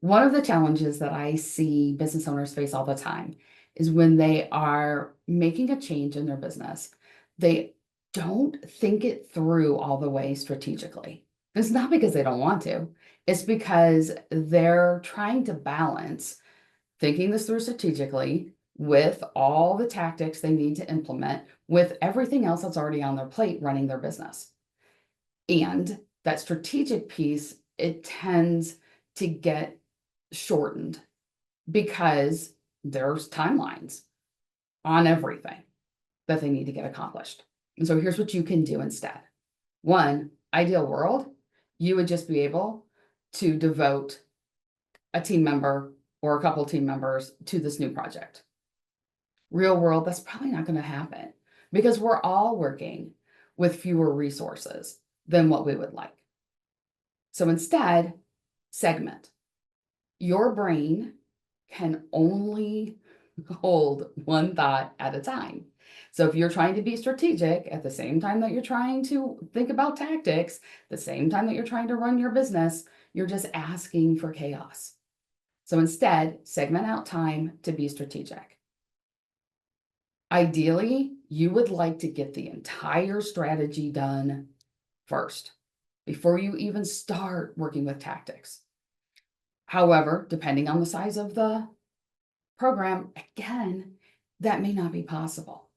One of the challenges that I see business owners face all the time is when they are making a change in their business, they don't think it through all the way strategically. It's not because they don't want to, it's because they're trying to balance thinking this through strategically with all the tactics they need to implement with everything else that's already on their plate running their business. And that strategic piece, it tends to get shortened because there's timelines on everything that they need to get accomplished. And so here's what you can do instead. One, ideal world, you would just be able to devote a team member or a couple team members to this new project. Real world, that's probably not going to happen because we're all working with fewer resources than what we would like. So instead, segment. Your brain can only hold one thought at a time. So if you're trying to be strategic at the same time that you're trying to think about tactics, the same time that you're trying to run your business, you're just asking for chaos. So instead, segment out time to be strategic. Ideally, you would like to get the entire strategy done first before you even start working with tactics. However, depending on the size of the program, again, that may not be possible,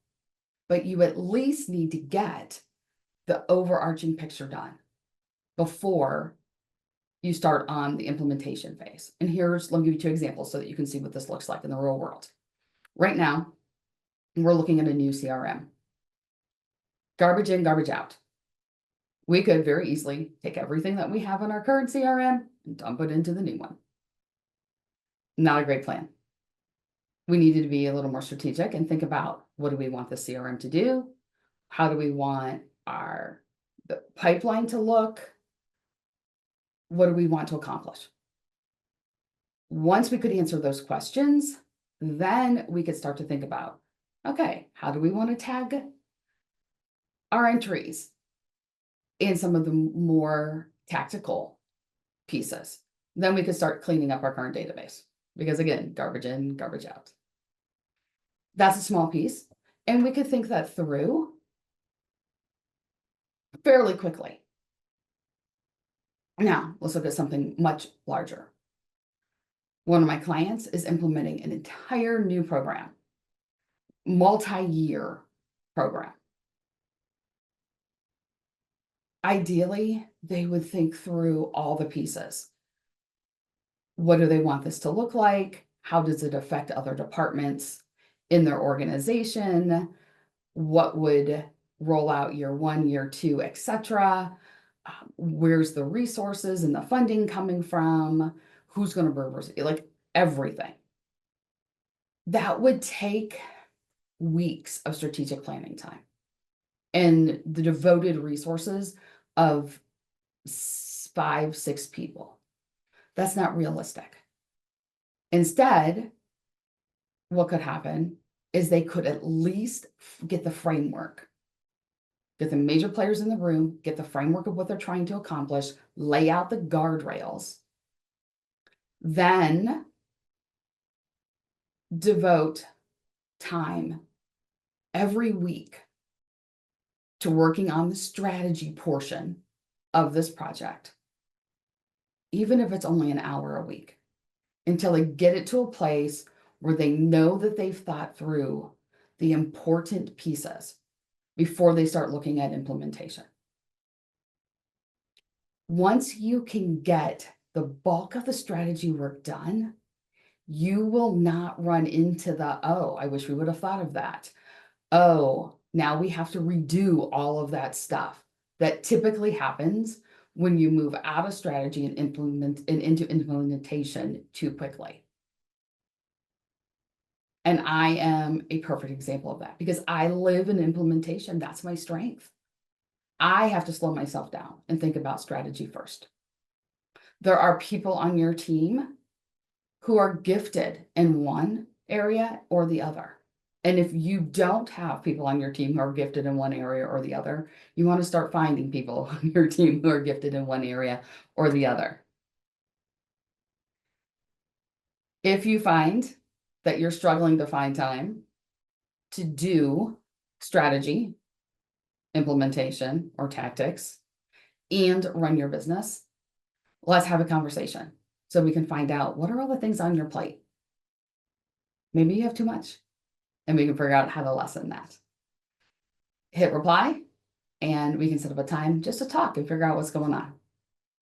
but you at least need to get the overarching picture done before you start on the implementation phase. And let me give you two examples so that you can see what this looks like in the real world. Right now, we're looking at a new CRM. Garbage in, garbage out. We could very easily take everything that we have in our current CRM and dump it into the new one. Not a great plan. We needed to be a little more strategic and think about, what do we want the CRM to do? How do we want the pipeline to look? What do we want to accomplish? Once we could answer those questions, then we could start to think about, okay, how do we want to tag our entries in some of the more tactical pieces? Then we could start cleaning up our current database because, again, garbage in, garbage out. That's a small piece, and we could think that through fairly quickly. Now, let's look at something much larger. One of my clients is implementing an entire new program, multi-year program. Ideally, they would think through all the pieces. What do they want this to look like? How does it affect other departments in their organization? What would roll out year one, year two, etc.? Where's the resources and the funding coming from? Who's going to reverse it? Like everything. That would take weeks of strategic planning time and the devoted resources of 5, 6 people. That's not realistic. Instead, what could happen is they could at least get the framework, get the major players in the room, get the framework of what they're trying to accomplish, lay out the guardrails, then devote time every week to working on the strategy portion of this project, even if it's only an hour a week, until they get it to a place where they know that they've thought through the important pieces before they start looking at implementation. Once you can get the bulk of the strategy work done, you will not run into oh, I wish we would have thought of that. Oh, now we have to redo all of that stuff. That typically happens when you move out of strategy and into implementation too quickly. And I am a perfect example of that because I live in implementation. That's my strength. I have to slow myself down and think about strategy first. There are people on your team who are gifted in one area or the other. And if you don't have people on your team who are gifted in one area or the other, you want to start finding people on your team who are gifted in one area or the other. If you find that you're struggling to find time to do strategy, implementation, or tactics and run your business, let's have a conversation so we can find out what are all the things on your plate. Maybe you have too much and we can figure out how to lessen that. Hit reply and we can set up a time just to talk and figure out what's going on.